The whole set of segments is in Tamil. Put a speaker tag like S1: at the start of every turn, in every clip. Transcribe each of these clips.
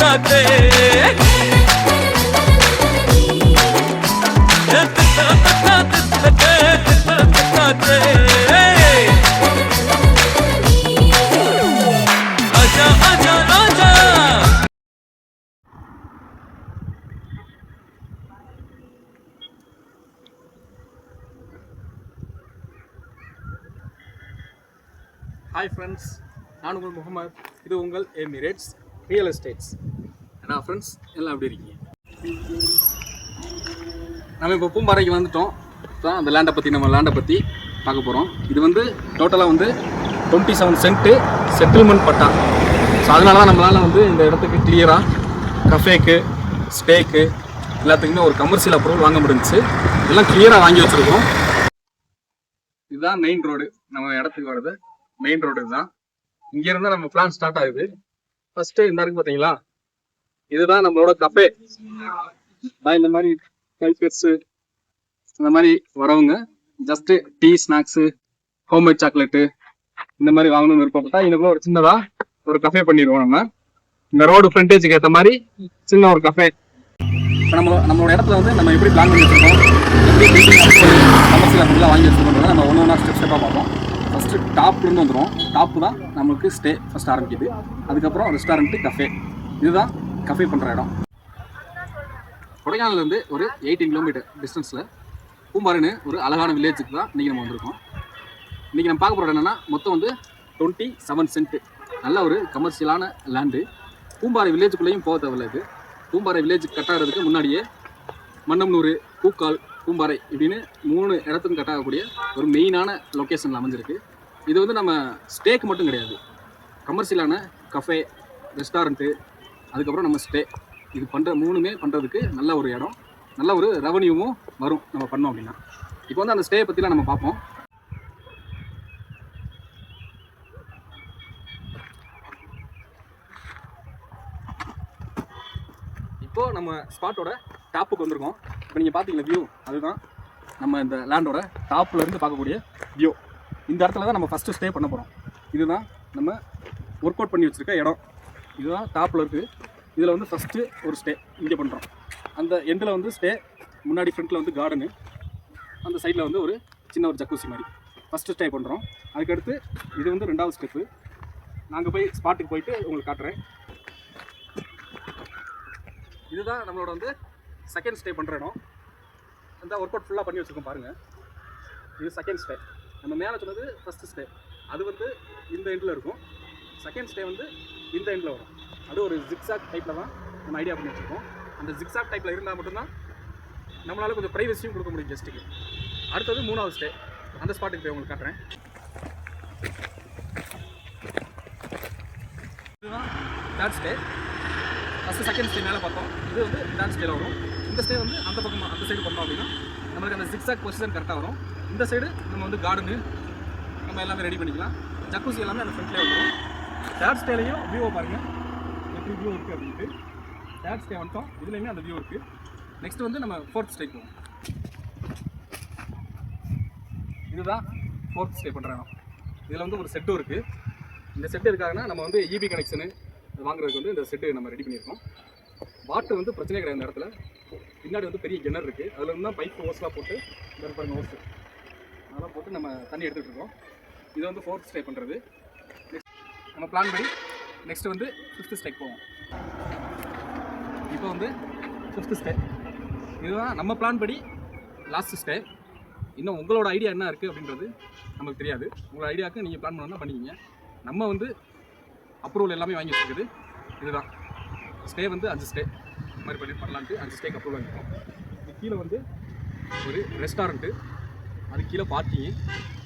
S1: ஹாய் ஃப்ரெண்ட்ஸ், நான் உங்கள் முகமது. இது உங்கள் எமிரேட்ஸ் ரியல் எஸ்டேட்ஸ். ஏன்னா ஃப்ரெண்ட்ஸ் எல்லாம் எப்படி இருக்கீங்க? நம்ம இப்போ பூம்பாறைக்கு வந்துட்டோம். இப்போ அந்த லேண்டை பற்றி பார்க்க போகிறோம். இது வந்து டோட்டலாக வந்து 27 சென்ட்டு செட்டில்மெண்ட் பட்டா. ஸோ அதனால தான் நம்மளால் வந்து இந்த இடத்துக்கு கிளியராக கஃபேக்கு, ஸ்டேக்கு எல்லாத்துக்குமே ஒரு கமர்ஷியல் அப்ரூவல் வாங்க முடிஞ்சிச்சு. இதெல்லாம் கிளியராக வாங்கி வச்சுருக்கோம். இதுதான் மெயின் ரோடு. நம்ம இடத்துக்கு வர்றது மெயின் ரோடு தான். இங்கிருந்தா நம்ம பிளான் ஸ்டார்ட் ஆகுது. ஃபர்ஸ்ட் இந்த இருக்கு பாத்தீங்களா, இதுதான் நம்மளோட கஃபே. இந்த மாதிரி கைப்பர்ஸ் இந்த மாதிரி வரவங்க just tea, snacks, homemade chocolate இந்த மாதிரி வாங்கணும்னு விருப்பப்பட்டா இதுக்குள்ள ஒரு சின்னதா ஒரு கஃபே பண்ணிடுவோம். நம்ம இந்த ரோடு ஃப்ரண்டேஜுக்கு ஏற்ற மாதிரி சின்ன ஒரு கஃபே. இப்போ நம்மளோட இடத்துல வந்து நம்ம எப்படி பிளான் பண்ணி வச்சிருக்கோம், எப்படி கமர்ஷியல் அப்படிலாம் வாங்கி வச்சிருக்கோம், நம்ம ஒன்று ஒன்றா ஸ்டெப்பாக பார்ப்போம். ஃபஸ்ட்டு டாப்லேருந்து வந்துடும். டாப்பு தான் நம்மளுக்கு ஸ்டே ஃபஸ்ட் ஆரம்பிக்குது. அதுக்கப்புறம் ரெஸ்டாரண்ட்டு, கஃபே. இதுதான் கஃபே பண்ணுற இடம். கொடைக்கானல்லேருந்து ஒரு 18 கிலோமீட்டர் டிஸ்டன்ஸில் பூம்பாறைன்னு ஒரு அழகான வில்லேஜுக்கு தான் இன்றைக்கி நம்ம வந்திருக்கோம். இன்றைக்கி நம்ம பார்க்க போகிற என்னென்னா மொத்தம் வந்து 27 சென்ட்டு நல்ல ஒரு கமர்ஷியலான லேண்டு. பூம்பாறை வில்லேஜுக்குள்ளேயும் போக தேவையில்லை. இது பூம்பாறை வில்லேஜ் கட்டாகிறதுக்கு முன்னாடியே மன்னம்னூர், பூக்கால், பூம்பாறை இப்படின்னு 3 இடத்துக்கும் கட்டாகக்கூடிய ஒரு மெயினான லொக்கேஷனில் அமைஞ்சிருக்கு. இது வந்து நம்ம ஸ்டேக்கு மட்டும் கிடையாது, கமர்ஷியலான கஃபே, ரெஸ்டாரண்ட்டு, அதுக்கப்புறம் நம்ம ஸ்டே, இது பண்ணுற 3மே பண்ணுறதுக்கு நல்ல ஒரு இடம், நல்ல ஒரு ரெவன்யூவும் வரும் நம்ம பண்ணோம் அப்படின்னா. இப்போ வந்து அந்த ஸ்டே பற்றிலாம் நம்ம பார்ப்போம். இப்போது நம்ம ஸ்பாட்டோட டாப்புக்கு வந்திருக்கோம். இப்போ நீங்கள் பார்த்தீங்களா வியூ, அதுதான் நம்ம இந்த லேண்டோட டாப்பில் இருந்து பார்க்கக்கூடிய வியூ. இந்த இடத்துல தான் நம்ம ஃபஸ்ட்டு ஸ்டே பண்ண போகிறோம். இதுதான் நம்ம ஒர்க் அவுட் பண்ணி வச்சுருக்க இடம். இதுதான் டாப்பில் இருக்குது. இதில் வந்து ஃபஸ்ட்டு ஒரு ஸ்டே இங்கே பண்ணுறோம். அந்த எண்டில் வந்து ஸ்டே, முன்னாடி ஃப்ரண்ட்டில் வந்து கார்டனு, அந்த சைடில் வந்து ஒரு சின்ன ஒரு ஜக்கூசி மாதிரி ஃபஸ்ட்டு ஸ்டே பண்ணுறோம். அதுக்கடுத்து இது வந்து 2வது ஸ்டெப்பு. நாங்கள் போய் ஸ்பாட்டுக்கு போயிட்டு உங்களுக்கு காட்டுறேன். இதுதான் நம்மளோட வந்து செகண்ட் ஸ்டே பண்ணுற இடம். அந்த ஒர்க் அவுட் ஃபுல்லாக பண்ணி வச்சுருக்கோம் பாருங்கள். இது செகண்ட் ஸ்டே. நம்ம மேலே சொன்னது ஃபஸ்ட்டு ஸ்டே, அது வந்து இந்த எண்டில் இருக்கும். செகண்ட் ஸ்டே வந்து இந்த எண்டில் வரும். அது ஒரு ஜிக்ஸாக் டைப்பில் தான் நம்ம ஐடியா பண்ணி வச்சுருக்கோம். அந்த ஜிக்ஸாக் டைப்பில் இருந்தால் மட்டும்தான் நம்மளால் கொஞ்சம் ப்ரைவசியும் கொடுக்க முடியும் கெஸ்ட்டுக்கு. அடுத்தது 3வது ஸ்டே. அந்த ஸ்பாட்டுக்கு போய் உங்களுக்கு காட்டுறேன். இதுதான் third stay. First second stay மேலே பார்த்தோம். இது வந்து தேர்ட் ஸ்டேல வரும். இந்த ஸ்டே வந்து அந்த பக்கம் அந்த சைடு பண்ணோம் அப்படின்னா நம்மளுக்கு அந்த ஜிக்ஸாக் பொசிஷன் கரெக்டாக வரும். இந்த சைடு நம்ம வந்து கார்டனு நம்ம எல்லாமே ரெடி பண்ணிக்கலாம். ஜக்கூசி எல்லாமே அந்த ஃப்ரண்ட்லேயே வந்துடும். தேர்ட் ஸ்டேலையும் வியூவை பாருங்கள் எப்படி வியூ இருக்குது அப்படின்ட்டு. தேர்ட் ஸ்டே வந்துட்டோம். இதுலேயுமே அந்த வியூ இருக்குது. நெக்ஸ்ட் வந்து நம்ம 4th ஸ்டே போவோம். இதுதான் 4th ஸ்டே பண்ணுற இடம். இதில் வந்து ஒரு செட்டும் இருக்குது. இந்த செட்டு இருக்காங்கன்னா நம்ம வந்து இபி கனெக்ஷனு வாங்குறதுக்கு வந்து இந்த செட்டு நம்ம ரெடி பண்ணியிருக்கோம். வாட்டர் வந்து பிரச்சனையே கிடையாது. இந்த இடத்துல பின்னாடி வந்து பெரிய கிணறு இருக்குது. அதில் வந்து தான் பைப் ஓஸ்லாம் போட்டு பாருங்க ஓஸ் அதெல்லாம் போட்டு நம்ம தண்ணி எடுத்துகிட்டு இருக்கோம். இது வந்து 4th ஸ்டே பண்ணுறது. நம்ம பிளான் படி நெக்ஸ்ட் வந்து 5th ஸ்டேக்கு போவோம். இப்போ வந்து 5th ஸ்டே. இதுதான் நம்ம பிளான் படி லாஸ்ட் ஸ்டே. இன்னும் உங்களோட ஐடியா என்ன இருக்குது அப்படின்றது நமக்கு தெரியாது. உங்களோட ஐடியாவுக்கு நீங்கள் பிளான் பண்ணணும்னா பண்ணிக்கிங்க. நம்ம வந்து அப்ரூவல் எல்லாமே வாங்கி வச்சுருக்குது. இதுதான் ஸ்டே வந்து 5 ஸ்டே இந்த மாதிரி பண்ணலான்ட்டு 5 ஸ்டேக்கு அப்ரூவல் வாங்கியிருக்கோம். இது கீழே வந்து ஒரு ரெஸ்டாரண்ட்டு, அது கீழே பார்க்கிங்கு,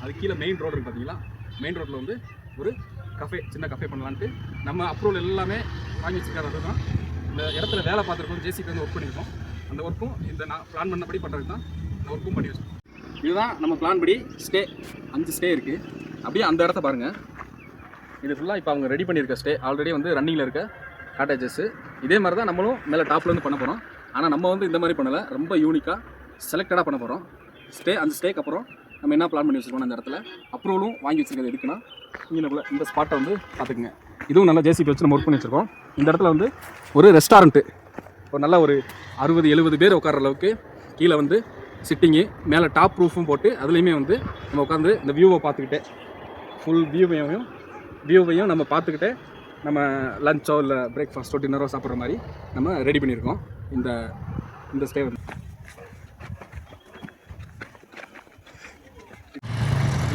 S1: அது கீழே மெயின் ரோடு இருக்குது பார்த்தீங்களா. மெயின் ரோட்டில் வந்து ஒரு கஃபே, சின்ன கஃபே பண்ணலான்ட்டு நம்ம அப்ரூவல் எல்லாமே வாங்கி வச்சுருக்காரு. அதுதான் இந்த இடத்துல வேலை பார்த்துருக்கோம். ஜேசிபி வந்து ஒர்க் பண்ணியிருக்கோம். அந்த ஒர்க்கும் இந்த நான் பிளான் பண்ணபடி பண்ணுறது தான் இந்த ஒர்க்கும் பண்ணி வச்சுருக்கோம். இதுதான் நம்ம பிளான் படி ஸ்டே. 5 ஸ்டே இருக்குது. அப்படியே அந்த இடத்த பாருங்கள். இது ஃபுல்லாக இப்போ அவங்க ரெடி பண்ணியிருக்க ஸ்டே. ஆல்ரெடி வந்து ரன்னிங்கில் இருக்க காட்டேஜஸ்ஸு. இதே மாதிரி தான் நம்மளும் மேலே டாப்லேருந்து பண்ண போகிறோம். ஆனால் நம்ம வந்து இந்த மாதிரி பண்ணலை, ரொம்ப யூனிக்காக செலக்டடாக பண்ண போகிறோம். ஸ்டே 5 ஸ்டேக்கு அப்புறம் நம்ம என்ன பிளான் பண்ணி வச்சுருக்கோம், அந்த இடத்துல அப்ரூவலும் வாங்கி வச்சுருக்கிறது எதுக்குன்னா இங்கே இந்த ஸ்பாட்டை வந்து பார்த்துக்குங்க. இதுவும் நல்லா ஜேசிபி வச்சு நம்ம ஒர்க் பண்ணி வச்சுருக்கோம். இந்த இடத்துல வந்து ஒரு ரெஸ்டாரண்ட்டு, ஒரு நல்ல ஒரு 60-70 பேர் உட்கார அளவுக்கு கீழே வந்து சிட்டிங்கு, மேலே டாப் ப்ரூஃபும் போட்டு அதுலேயுமே வந்து நம்ம உட்காந்து இந்த வியூவை பார்த்துக்கிட்டே ஃபுல் வியூவையும் நம்ம பார்த்துக்கிட்டே நம்ம லஞ்சோ இல்லை பிரேக்ஃபாஸ்ட்டோ டின்னரோ சாப்பிட்ற மாதிரி நம்ம ரெடி பண்ணியிருக்கோம். இந்த ஸ்டே வந்து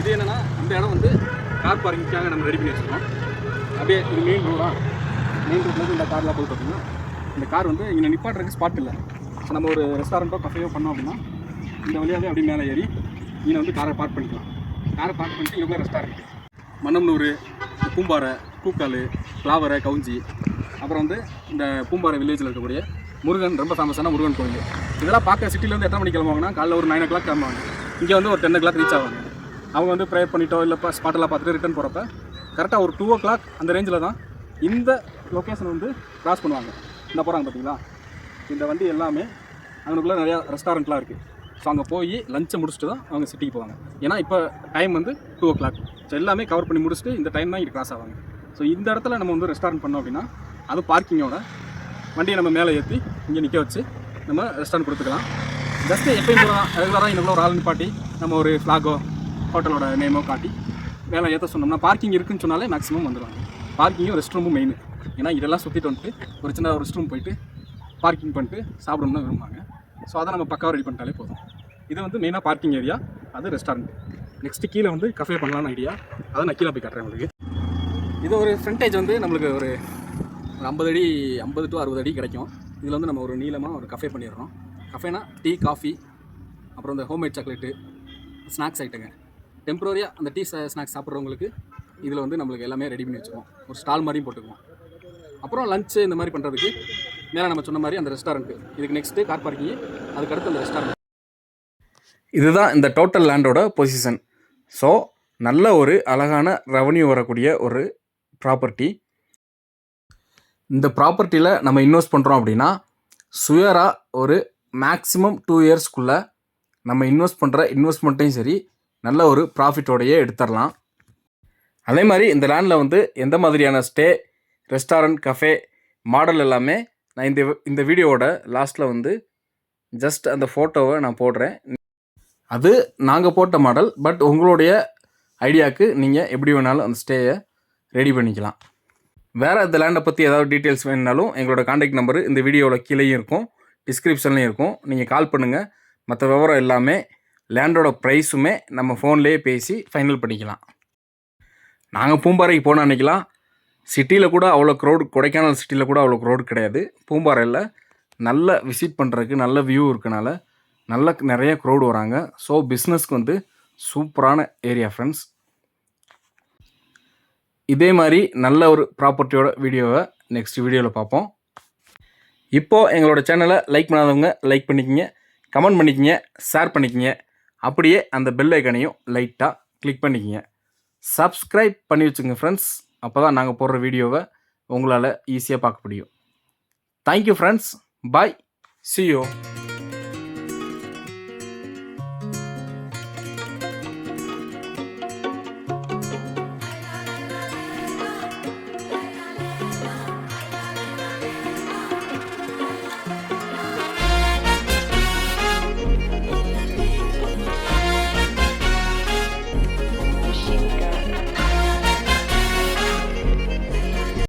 S1: இது என்னென்னா, இந்த இடம் வந்து கார் பார்க்கிங்காக நம்ம ரெடி பண்ணி வச்சுருக்கோம். அப்படியே இது மெயின் ரோட்லேருந்து இந்த கார்லாம் போய் பார்த்தீங்கன்னா, இந்த கார் வந்து இங்கே நிப்பாட்டுறதுக்கு ஸ்பாட் இல்லை. ஸோ நம்ம ஒரு ரெஸ்டாரண்ட்டோ கஃபேயோ பண்ணோம் அப்படின்னா இந்த வழியாகவே அப்படியே மேலே ஏறி நீங்கள் வந்து காரை பார்க் பண்ணிக்கலாம். காரை பார்க் பண்ணிட்டு இவங்க ரெஸ்டாரண்ட் மன்னம்னூர், பூம்பாறை, பூக்கால், ஃப்ளாவரை, கவுஞ்சி, அப்புறம் வந்து இந்த பூம்பாறை வில்லேஜில் இருக்கக்கூடிய முருகன், ரொம்ப ஃபேமஸான முருகன் கோவில். இதெல்லாம் பார்க்க சிட்டிலேருந்து எத்தனை மணிக்கு கிளம்புவாங்கன்னா காலைல ஒரு 9 o'clock கிளம்புவாங்க. இங்கே வந்து ஒரு 10 o'clock ரீச் ஆவாங்க. அவங்க வந்து ப்ரேயர் பண்ணிட்டோ இல்லை ஸ்பாட்டெல்லாம் பார்த்துட்டு ரிட்டர்ன் போகிறப்ப கரெக்டாக ஒரு 2 o'clock அந்த ரேஞ்சில் தான் இந்த லொக்கேஷன் வந்து கிராஸ் பண்ணுவாங்க. இந்த போகிறாங்க பார்த்தீங்களா, இந்த வண்டி எல்லாமே அங்கனுக்குள்ளே நிறையா ரெஸ்டாரண்ட்லாம் இருக்குது. ஸோ அங்கே போய் லஞ்சை முடிச்சுட்டு தான் அவங்க சிட்டிக்கு போவாங்க. ஏன்னா இப்போ டைம் வந்து 2 o'clock. ஸோ எல்லாமே கவர் பண்ணி முடிச்சுட்டு இந்த டைம் தான் இங்கே கிராஸ் ஆவாங்க. ஸோ இந்த இடத்துல நம்ம வந்து ரெஸ்டாரண்ட் பண்ணோம் அப்படின்னா அது பார்க்கிங்கோட வண்டியை நம்ம மேலே ஏற்றி இங்கே நிற்க வச்சு நம்ம ரெஸ்டாரண்ட் கொடுத்துக்கலாம். ஜஸ்ட்டு எப்பயும் போகிறோம் ரெகுலராக இன்னும் ஒரு ஆள் நிப்பாட்டி நம்ம ஒரு ஃப்ளாகோ ஹோட்டலோட நேமோ காட்டி மேலே ஏற்ற சொன்னோம்னா பார்க்கிங் இருக்குன்னு சொன்னாலே மேக்ஸிமம் வந்துடுவாங்க. பார்க்கிங்கும் ரெஸ்ட் ரூமும் மெயின். ஏன்னா இதெல்லாம் சுற்றிட்டு வந்துட்டு ஒரு சின்ன ரெஸ்ட் ரூம் போயிட்டு பார்க்கிங் பண்ணிட்டு சாப்பிடணும்னு விரும்புவாங்க. ஸோ அதை நம்ம பக்காவாக ரெடி பண்ணிட்டாலே போதும். இது வந்து மெயினாக பார்க்கிங் ஏரியா, அது ரெஸ்டாரண்ட். நெக்ஸ்ட்டு கீழே வந்து கஃபே பண்ணலான்னு ஐடியா, அதை நான் கீழே போய் காட்டுறேன் உங்களுக்கு. இது ஒரு ஃப்ரண்டேஜ் வந்து நம்மளுக்கு ஒரு 50 to 60 அடி கிடைக்கும். இதில் வந்து நம்ம ஒரு நீளமாக ஒரு கஃபே பண்ணிடுறோம். கஃபேனா டீ, காஃபி, அப்புறம் இந்த ஹோம்மேட் சாக்லேட்டு, ஸ்நாக்ஸ் ஐட்டங்க. டெம்பரரியாக அந்த டீ ஸ்நாக்ஸ் சாப்பிட்றவங்களுக்கு இதில் வந்து நம்மளுக்கு எல்லாமே ரெடி பண்ணி வச்சுருவோம். ஒரு ஸ்டால் மாதிரியும் போட்டுக்குவோம். அப்புறம் லஞ்சு இந்த மாதிரி பண்ணுறதுக்கு மேலே நம்ம சொன்ன மாதிரி அந்த ரெஸ்டாரண்ட்டு, இதுக்கு நெக்ஸ்ட்டு கார் பார்க்கிங்கு, அதுக்கடுத்து அந்த ரெஸ்டாரண்ட். இதுதான் இந்த டோட்டல் லேண்டோட பொசிஷன். ஸோ நல்ல ஒரு அழகான ரெவன்யூ வரக்கூடிய ஒரு ப்ராப்பர்ட்டி. இந்த ப்ராப்பர்ட்டியில் நம்ம இன்வெஸ்ட் பண்ணுறோம் அப்படின்னா சுயராக ஒரு மேக்ஸிமம் 2 yearsக்குள்ளே நம்ம இன்வெஸ்ட் பண்ணுற இன்வெஸ்ட்மெண்ட்டையும் சரி நல்ல ஒரு ப்ராஃபிட்டோடையே எடுத்துடலாம். அதே மாதிரி இந்த லேண்டில் வந்து எந்த மாதிரியான ஸ்டே, ரெஸ்டாரண்ட், கஃபே மாடல் எல்லாமே நான் இந்த வீடியோவோட லாஸ்ட்டில் வந்து ஜஸ்ட் அந்த ஃபோட்டோவை நான் போடுறேன். அது நாங்கள் போட்ட மாடல். பட் உங்களுடைய ஐடியாவுக்கு நீங்கள் எப்படி வேணாலும் அந்த ஸ்டேயை ரெடி பண்ணிக்கலாம். வேறு இந்த லேண்டை பற்றி ஏதாவது டீட்டெயில்ஸ் வேணுனாலும் எங்களோட காண்டாக்ட் நம்பரு இந்த வீடியோவில் கீழேயும் இருக்கும், டிஸ்கிரிப்ஷன்லேயும் இருக்கும். நீங்கள் கால் பண்ணுங்கள். மற்ற விவரம் எல்லாமே லேண்டோட ப்ரைஸுமே நம்ம ஃபோன்லேயே பேசி ஃபைனல் பண்ணிக்கலாம். நாங்கள் பூம்பாறைக்கு போன அன்றைக்கெலாம் சிட்டியில் கூட அவ்வளோ க்ரௌட், கொடைக்கானல் சிட்டியில் கூட அவ்வளோ க்ரௌட் கிடையாது. பூம்பாறையில் நல்ல விசிட் பண்ணுறதுக்கு நல்ல வியூ இருக்கனால நிறைய க்ரௌட் வராங்க. ஸோ பிஸ்னஸ்க்கு வந்து சூப்பரான ஏரியா ஃப்ரெண்ட்ஸ். இதே மாதிரி நல்ல ஒரு ப்ராப்பர்ட்டியோட வீடியோவை நெக்ஸ்ட் வீடியோவில் பார்ப்போம். இப்போது எங்களோட சேனலை லைக் பண்ணாதவங்க லைக் பண்ணிக்கிங்க, கமெண்ட் பண்ணிக்கிங்க, ஷேர் பண்ணிக்கிங்க. அப்படியே அந்த பெல் ஐக்கனையும் லைட்டாக கிளிக் பண்ணிக்கிங்க. சப்ஸ்கிரைப் பண்ணி வச்சுங்க ஃப்ரெண்ட்ஸ். அப்போ தான் நாங்கள் போடுற வீடியோவை உங்களால் ஈஸியாக பார்க்க முடியும். Thank you friends. Bye. See you.